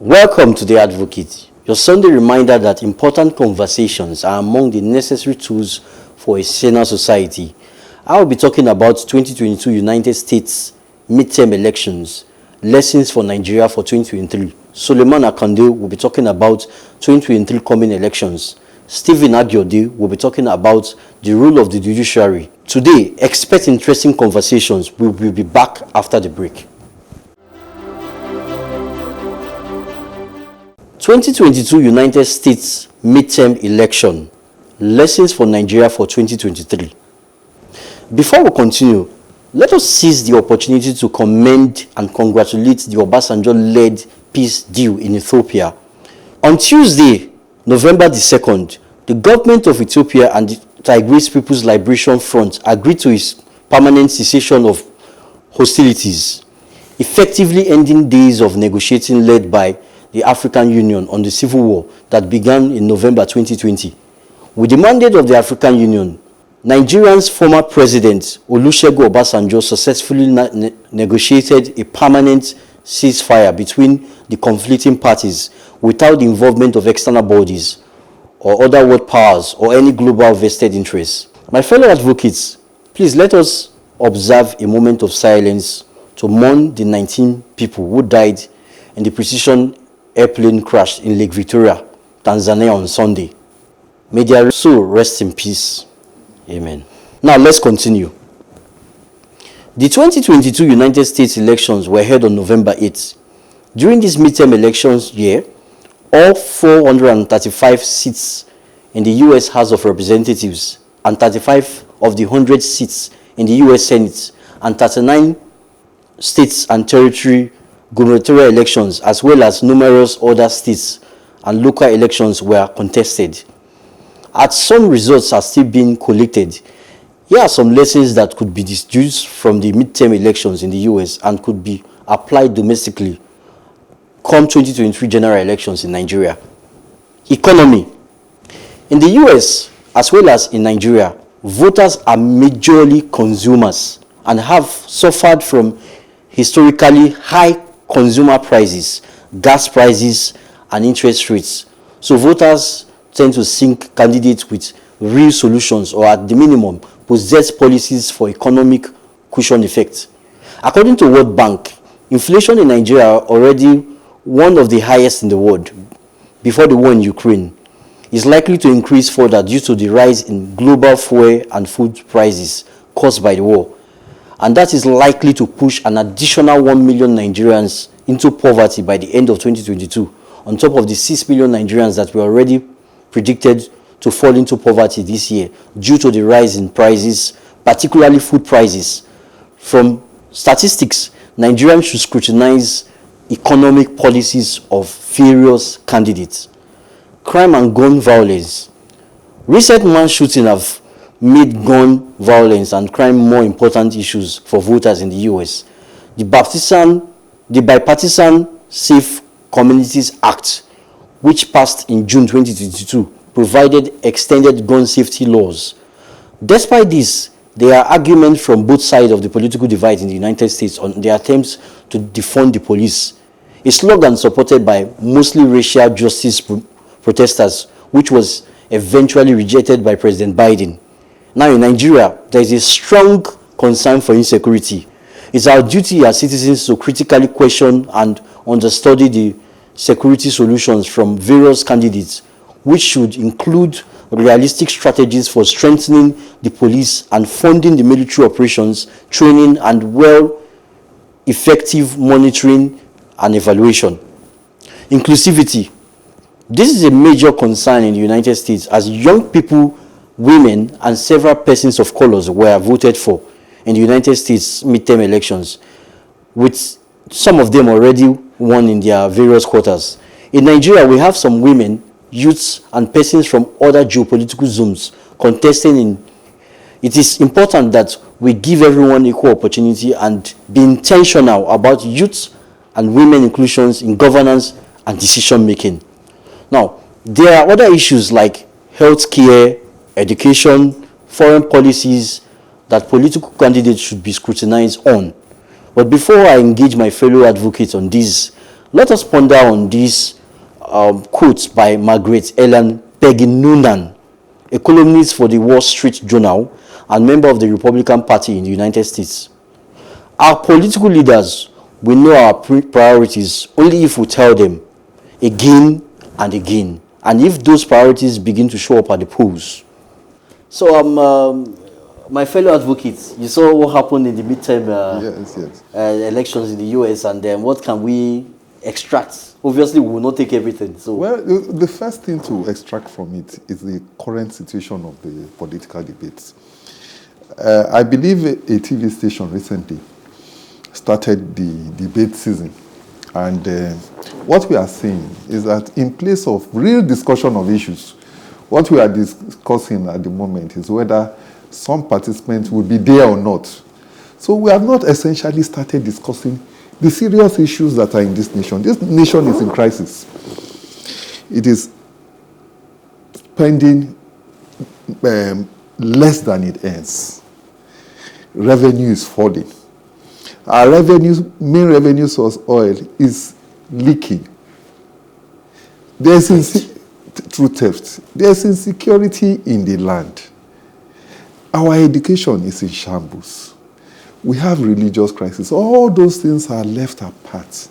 Welcome to The Advocate, your Sunday reminder that important conversations are among the necessary tools for a saner society. I will be talking about 2022 United States midterm elections, lessons for Nigeria for 2023. Suleiman Akande will be talking about 2023 coming elections. Stephen Agyode will be talking about the role of the judiciary. Today, expect interesting conversations. We will be back after the break. 2022 United States midterm election, lessons for Nigeria for 2023. Before we continue, let us seize the opportunity to commend and congratulate the Obasanjo-led peace deal in Ethiopia. On Tuesday, November the 2nd, the government of Ethiopia and the Tigray People's Liberation Front agreed to its permanent cessation of hostilities, effectively ending days of negotiating led by the African Union on the civil war that began in November 2020. With the mandate of the African Union, Nigeria's former president Olusegun Obasanjo successfully negotiated a permanent ceasefire between the conflicting parties without the involvement of external bodies or other world powers or any global vested interests. My fellow advocates, please let us observe a moment of silence to mourn the 19 people who died in the precision airplane crash in Lake Victoria, Tanzania on Sunday. May their soul rest in peace. Amen. Now let's continue. The 2022 United States elections were held on November 8th. During this midterm elections year, all 435 seats in the U.S. House of Representatives and 35 of the 100 seats in the U.S. Senate and 39 states and territory gubernatorial elections, as well as numerous other states and local elections, were contested. As some results are still being collected, here are some lessons that could be deduced from the midterm elections in the US and could be applied domestically come 2023 general elections in Nigeria. Economy. In the US, as well as in Nigeria, voters are majorly consumers and have suffered from historically high consumer prices, gas prices, and interest rates. So voters tend to seek candidates with real solutions, or at the minimum, possess policies for economic cushion effect. According to World Bank, inflation in Nigeria already one of the highest in the world before the war in Ukraine, is likely to increase further due to the rise in global fuel and food prices caused by the war. And that is likely to push an additional 1 million Nigerians into poverty by the end of 2022, on top of the 6 million Nigerians that were already predicted to fall into poverty this year due to the rise in prices, particularly food prices. From statistics, Nigerians should scrutinize economic policies of various candidates. Crime and gun violence. Recent mass shootings have made gun violence and crime more important issues for voters in the US. The Bipartisan Safe Communities Act, which passed in June 2022, provided extended gun safety laws. Despite this, there are arguments from both sides of the political divide in the United States on their attempts to defund the police, a slogan supported by mostly racial justice protesters, which was eventually rejected by President Biden. Now in Nigeria, there is a strong concern for insecurity. It's our duty as citizens to critically question and understudy the security solutions from various candidates, which should include realistic strategies for strengthening the police and funding the military operations, training, and effective monitoring and evaluation. Inclusivity. This is a major concern in the United States as young people, women, and several persons of colors were voted for in the United States midterm elections, with some of them already won in their various quarters. In Nigeria, we have some women, youths, and persons from other geopolitical zones contesting in. It is important that we give everyone equal opportunity and be intentional about youth and women inclusions in governance and decision making. Now, there are other issues like healthcare, education, foreign policies that political candidates should be scrutinized on. But before I engage my fellow advocates on this, Let us ponder on these quotes by Margaret Ellen Peggy Noonan, a columnist for the Wall Street Journal and member of the Republican Party in the United States. Our political leaders will know our priorities only if we tell them again and again, and if those priorities begin to show up at the polls. So, my fellow advocates, you saw what happened in the midterm elections in the US, and then what can we extract? Obviously, we will not take everything. So, well, the first thing to extract from it is the current situation of the political debates. I believe a TV station recently started the debate season, and what we are seeing is that in place of real discussion of issues, what we are discussing at the moment is whether some participants will be there or not. So we have not essentially started discussing the serious issues that are in this nation. This nation is in crisis. It is spending less than it earns. Revenue is falling. Our main revenue source, oil, is leaking. There's through theft. There's insecurity in the land. Our education is in shambles. We have religious crisis. All those things are left apart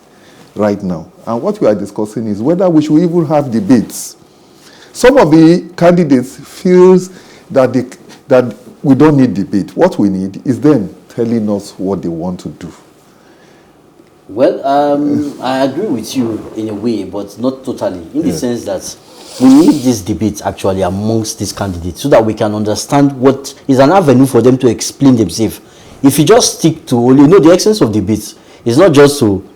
right now. And what we are discussing is whether we should even have debates. Some of the candidates feel that we don't need debate. What we need is them telling us what they want to do. Well, I agree with you in a way, but not totally, in the sense that we need this debate actually amongst these candidates so that we can understand what is an avenue for them to explain themselves. If you just stick to only, the essence of debates is not just to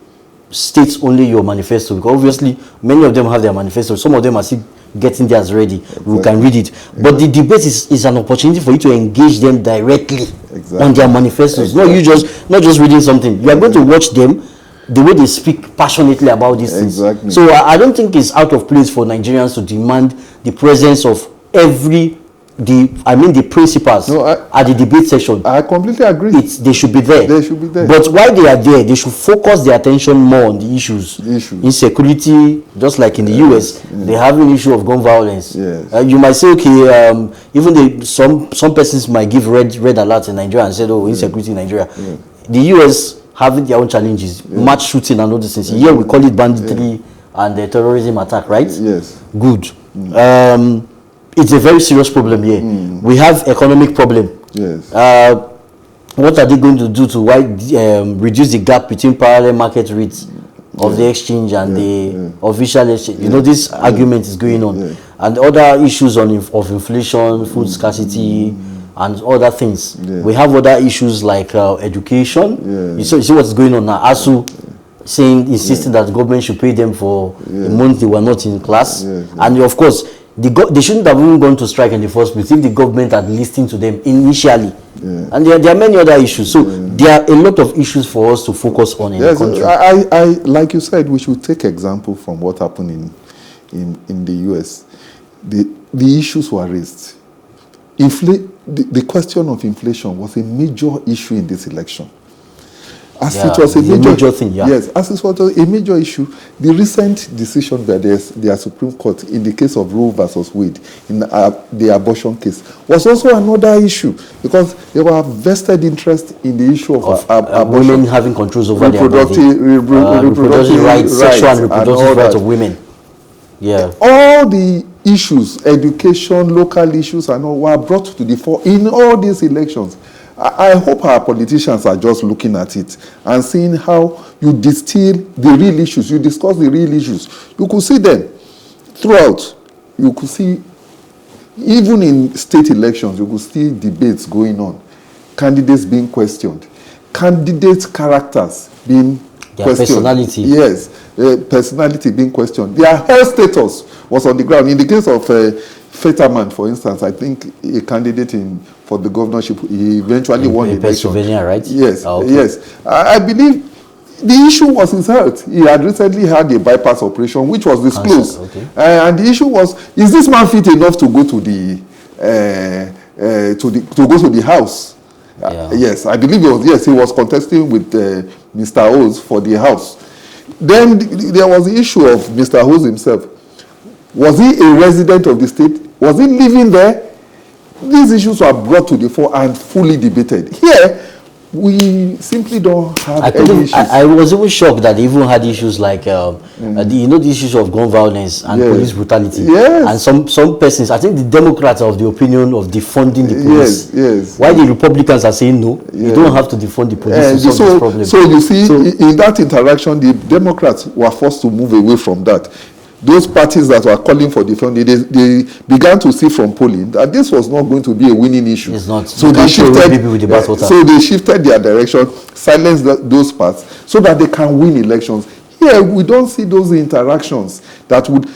state only your manifesto, because obviously many of them have their manifesto. Some of them are still getting theirs ready. Exactly. We can read it. Exactly. But the debate is an opportunity for you to engage them directly on their manifestos. Exactly. Not just reading something. You are going to watch them, the way they speak passionately about these things. So I don't think it's out of place for Nigerians to demand the presence of the principals at the debate session. I completely agree. They should be there. They should be there. But while they are there, they should focus their attention more on the issues. Insecurity, just like in the US, they have an issue of gun violence. You might say, okay, even some persons might give red alert in Nigeria and say, oh, insecurity in Nigeria. The US having their own challenges, mass shooting and all these things. Here we call it banditry and the terrorism attack, right? Yes. Good. It's a very serious problem here. We have economic problem. Yes. What are they going to do to reduce the gap between parallel market rates of the exchange and the official exchange? This argument is going on. And other issues of inflation, food scarcity, and other things. We have other issues like education. You see what's going on now. ASU insisting that the government should pay them for a month they were not in class. And of course, they shouldn't have even gone to strike in the first place if the government had listened to them initially. And there are many other issues. So there are a lot of issues for us to focus on in the country. I like you said, we should take example from what happened in the US. The issues were raised. The question of inflation was a major issue in this election. As it was a major thing, yes, as it was a major issue, the recent decision by the Supreme Court in the case of Roe versus Wade, in the abortion case, was also another issue because there were vested interest in the issue of abortion. Women having controls over their body, reproductive rights, sexual and reproductive rights of women. All the issues, education, local issues, and all were brought to the fore in all these elections. I hope our politicians are just looking at it and seeing how you distill the real issues, you discuss the real issues. You could see them throughout. You could see, even in state elections, you could see debates going on, candidates being questioned, candidates' characters being questioned. Personality. Yes, personality being questioned. Their health status was on the ground. In the case of Fetterman, for instance, I think a candidate for the governorship, he eventually won the election. Pennsylvania, right? Yes, yes. I believe the issue was his health. He had recently had a bypass operation, which was disclosed. And the issue was, is this man fit enough to go to the House? Yes, I believe he was contesting with Mr. Oz for the House. Then there was the issue of Mr. Hose himself. Was he a resident of the state? Was he living there? These issues were brought to the fore and fully debated. Here, we simply don't have any issues. I was even shocked that they even had issues like, the issues of gun violence and police brutality. Yes. And some persons, I think the Democrats are of the opinion of defunding the police. Yes. Why the Republicans are saying no, you don't have to defund the police to solve this problem. So you see, in that interaction, the Democrats were forced to move away from that. Those parties that were calling for defunding, they began to see from polling that this was not going to be a winning issue. It's not. So they shifted their direction, silenced those parts, so that they can win elections. Here, we don't see those interactions that would.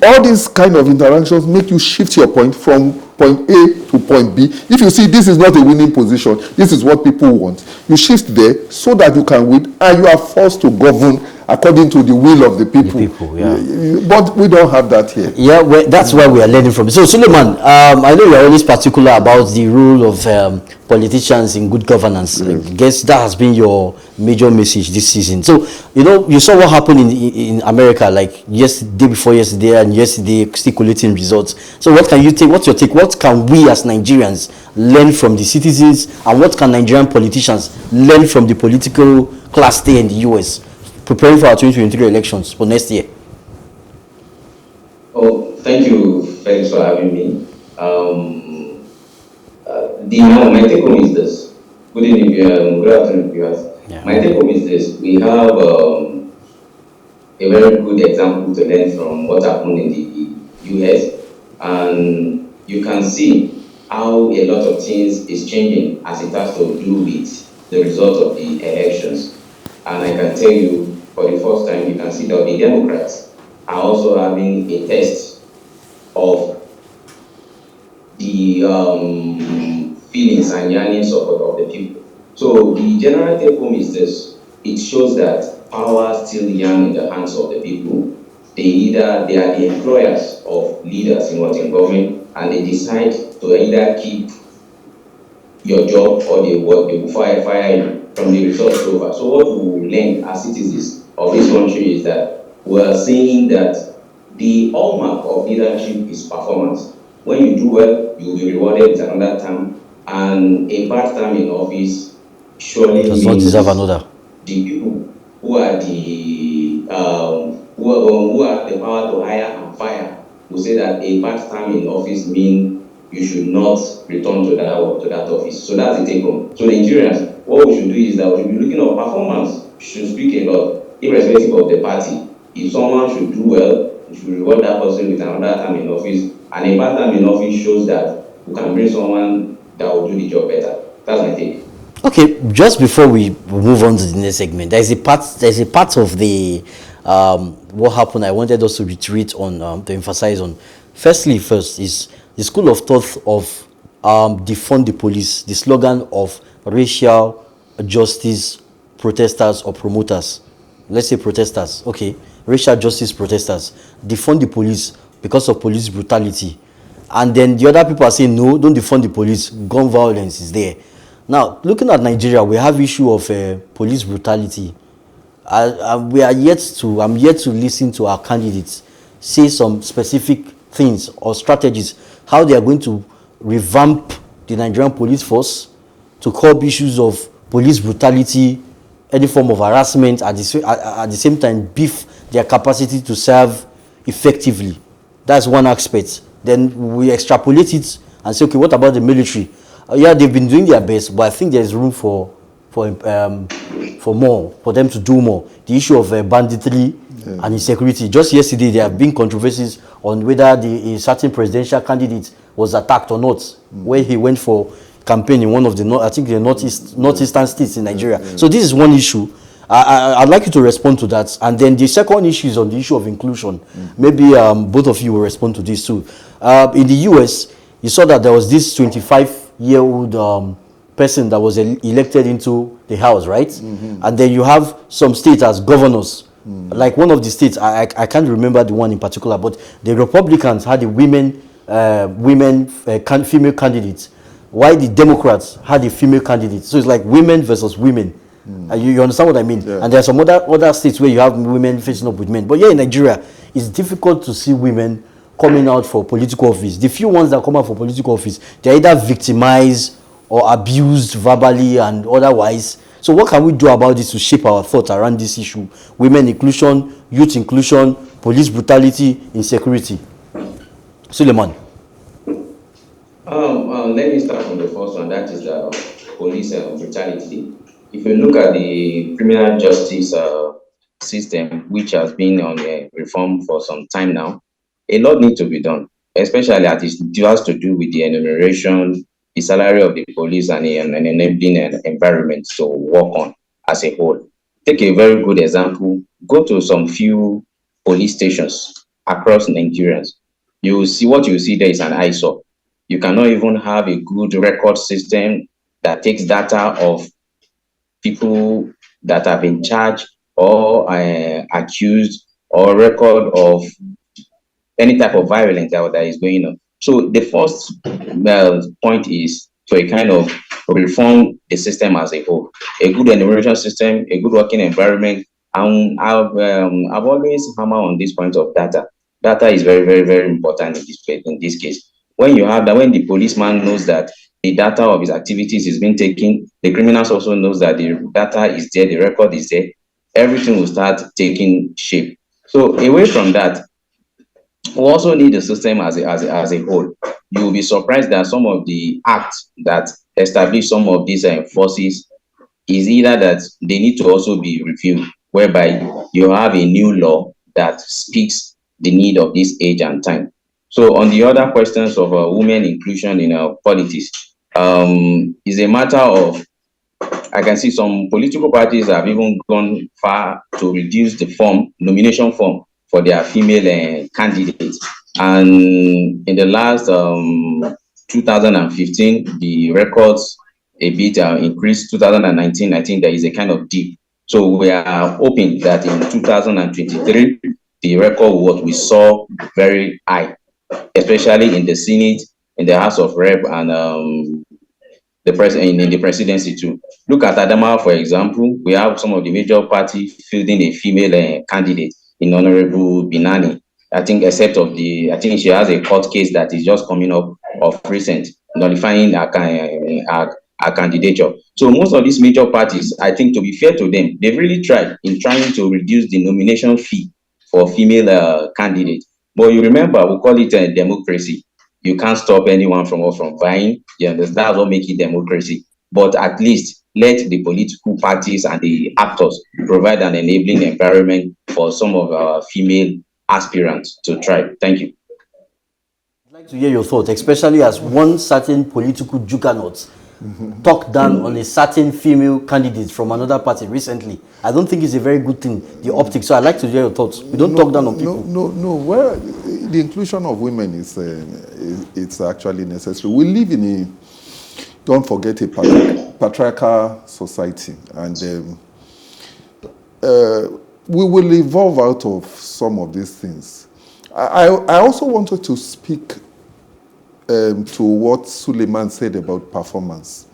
All these kind of interactions make you shift your point from point A to point B. If you see this is not a winning position, this is what people want, you shift there so that you can win, and you are forced to govern according to the will of the people. But we don't have that here. Yeah, that's why we are learning from it. So, Suleiman, I know you are always particular about the role of politicians in good governance. Yes. I guess that has been your major message this season. So, you saw what happened in America, like day before yesterday, and yesterday still collating results. So, what can you take? What's your take? What can we as Nigerians learn from the citizens, and what can Nigerian politicians learn from the political class there in the US? Preparing for our 2023 elections for next year. Oh, thank you, Felix, for having me. My take home is this. Good evening, good afternoon, viewers. Yeah. My take home is this. We have a very good example to learn from what happened in the US, and you can see how a lot of things is changing as it has to do with the result of the elections. And I can tell you, for the first time, you can see that the Democrats are also having a test of the feelings and yearning support of the people. So the general take home is this. It shows that power still yearn in the hands of the people. They are the employers of leaders in government, and they decide to either keep your job or they will fire you from the results over. So what we learn as citizens of this country is that we are saying that the hallmark of leadership is performance. When you do well, you will be rewarded with another term, and a bad term in office surely does not deserve another. The people who are who have the power to hire and fire will say that a bad term in office means you should not return to that office. So that's the take home. So Nigerians, what we should do is that we should be looking at performance. Should speak a lot, irrespective of the party. If someone should do well, we should reward that person with another term in office. And a bad term in office shows that we can bring someone that will do the job better. That's my take. Okay, just before we move on to the next segment, there's a part of the what happened I wanted us to retreat on, to emphasize on. First is the school of thought of defund the police, the slogan of racial justice protesters or promoters. Let's say protesters, okay, racial justice protesters, defund the police because of police brutality. And then the other people are saying, no, don't defund the police, gun violence is there. Now, looking at Nigeria, we have issue of police brutality. I'm yet to listen to our candidates say some specific things or strategies, how they are going to revamp the Nigerian police force to curb issues of police brutality, any form of harassment, at the same time beef their capacity to serve effectively. That's one aspect. Then we extrapolate it and say, okay, what about the military? Yeah, they've been doing their best, but I think there's room for more, for them to do more. The issue of banditry and insecurity. Just yesterday, there have been controversies on whether a certain presidential candidate was attacked or not, where he went for campaign in one of the northeastern states in Nigeria. So this is one issue. I'd like you to respond to that. And then the second issue is on the issue of inclusion. Maybe both of you will respond to this too. In the US, you saw that there was this 25-year-old person that was elected into the House, right? And then you have some states as governors. Like one of the states, I can't remember the one in particular, but the Republicans had a female candidates, while the Democrats had a female candidate. So it's like women versus women. You understand what I mean? Yeah. And there are some other states where you have women facing up with men. But here in Nigeria, it's difficult to see women coming out for political office. The few ones that come out for political office, they're either victimized or abused verbally and otherwise. So what can we do about this to shape our thoughts around this issue? Women inclusion, youth inclusion, police brutality, insecurity. Suleiman. Let me start from the first one, that is police brutality. If you look at the criminal justice system, which has been on reform for some time now, a lot needs to be done, especially as it has to do with the enumeration, the salary of the police, and an enabling environment to work on as a whole. Take a very good example, go to some few police stations across Nigerians. You will see what you see there is an eyesore. You cannot even have a good record system that takes data of people that have been charged or accused, or record of any type of violence that is going on. So the first point is to a kind of reform the system as a whole, a good enumeration system, a good working environment. And I've always hammered on this point of data. Data is very, very, very important in this case. When you have that, when the policeman knows that the data of his activities is being taken, the criminals also knows that the data is there, the record is there, everything will start taking shape. So away from that, we also need the system as a whole. You will be surprised that some of the acts that establish some of these forces is either that they need to also be reviewed, whereby you have a new law that speaks the need of this age and time. So on the other questions of women inclusion in politics, is a matter of, I can see some political parties have even gone far to reduce the nomination form for their female candidates. And in the last 2015, the records a bit increased. 2019, I think there is a kind of dip. So we are hoping that in 2023, the record what we saw very high, especially in the Senate, in the House of Rep, and the president in the presidency too. Look at Adamawa, for example. We have some of the major parties fielding a female candidate in Honorable Binani. I think I think she has a court case that is just coming up of recent, nullifying her candidature. So most of these major parties, I think, to be fair to them, they've really tried in trying to reduce the nomination fee for female candidates. But you remember, we call it a democracy. You can't stop anyone from vying. Yeah, that's what makes it democracy. But at least let the political parties and the actors provide an enabling environment for some of our female aspirants to try. Thank you. I'd like to hear your thoughts, especially as one certain political juggernaut talked down on a certain female candidate from another party recently. I don't think it's a very good thing, the optics. So I'd like to hear your thoughts. We don't talk down on people. No. Well, the inclusion of women is it's actually necessary. We live in a, don't forget, a patriarchal society, and we will evolve out of some of these things. I also wanted to speak to what Suleiman said about performance.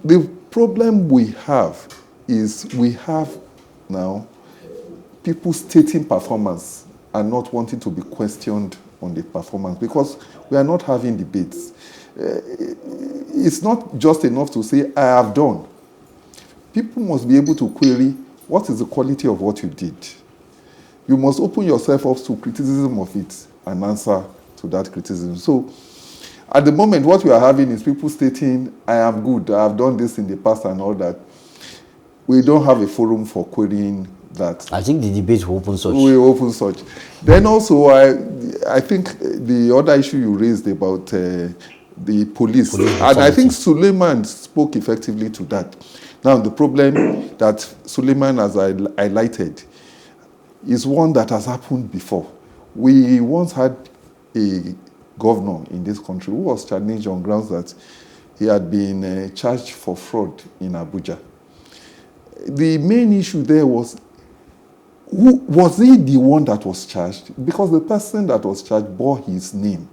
The problem we have is we have now people stating performance and not wanting to be questioned on the performance because we are not having debates. It's not just enough to say, I have done. People must be able to query, what is the quality of what you did? You must open yourself up to criticism of it and answer to that criticism. So at the moment, what we are having is people stating, I am good, I have done this in the past and all that. We don't have a forum for querying that. I think the debate will open such. We open such. Then also, I think the other issue you raised about the police, and I think Suleiman spoke effectively to that. Now, the problem that Suleiman has highlighted is one that has happened before. We once had a governor in this country who was challenged on grounds that he had been charged for fraud in Abuja. The main issue there was, was he the one that was charged? Because the person that was charged bore his name.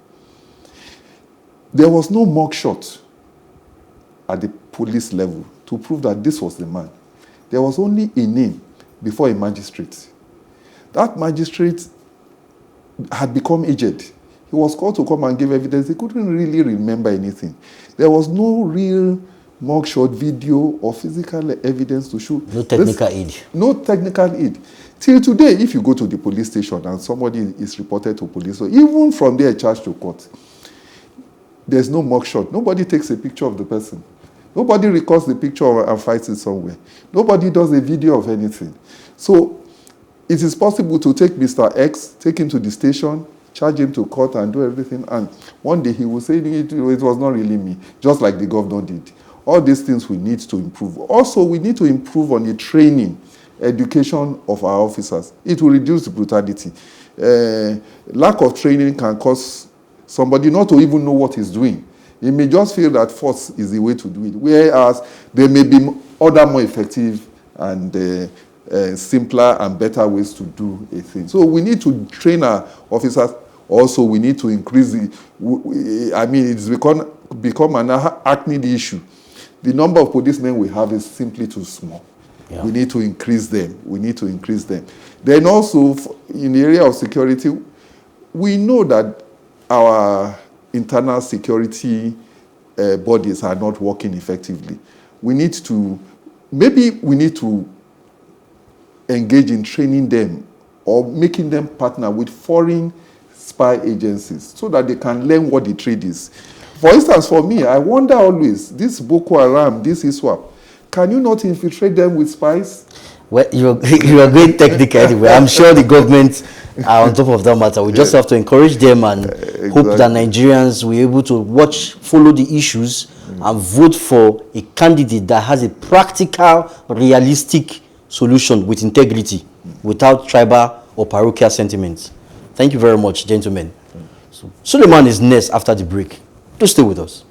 There was no mugshot at the police level to prove that this was the man. There was only a name before a magistrate. That magistrate had become aged. He was called to come and give evidence. He couldn't really remember anything. There was no real mugshot video or physical evidence to show. No technical aid. No technical aid. Till today, if you go to the police station and somebody is reported to police, or even from there charged to court, there's no mugshot. Nobody takes a picture of the person. Nobody records the picture and fights it somewhere. Nobody does a video of anything. So it is possible to take Mr. X, take him to the station, charge him to court and do everything, and one day he will say it was not really me, just like the governor did. All these things we need to improve. Also, we need to improve on the training, education of our officers. It will reduce brutality. Lack of training can cause somebody not to even know what he's doing. He may just feel that force is the way to do it, whereas there may be other more effective and simpler and better ways to do a thing. So we need to train our officers. Also, we need to increase it's become an acne issue. The number of policemen we have is simply too small. Yeah. We need to increase them. Then also, in the area of security, we know that our internal security bodies are not working effectively. We need to engage in training them or making them partner with foreign spy agencies so that they can learn what the trade is. For instance, for me, I wonder always, this Boko Haram, this ISWAP, can you not infiltrate them with spies? Well, you're going technical anyway. I'm sure the government are on top of that matter. We just have to encourage them and hope that Nigerians will be able to follow the issues and vote for a candidate that has a practical, realistic solution with integrity, without tribal or parochial sentiments. Thank you very much, gentlemen. So, Suleiman is next after the break. Do stay with us.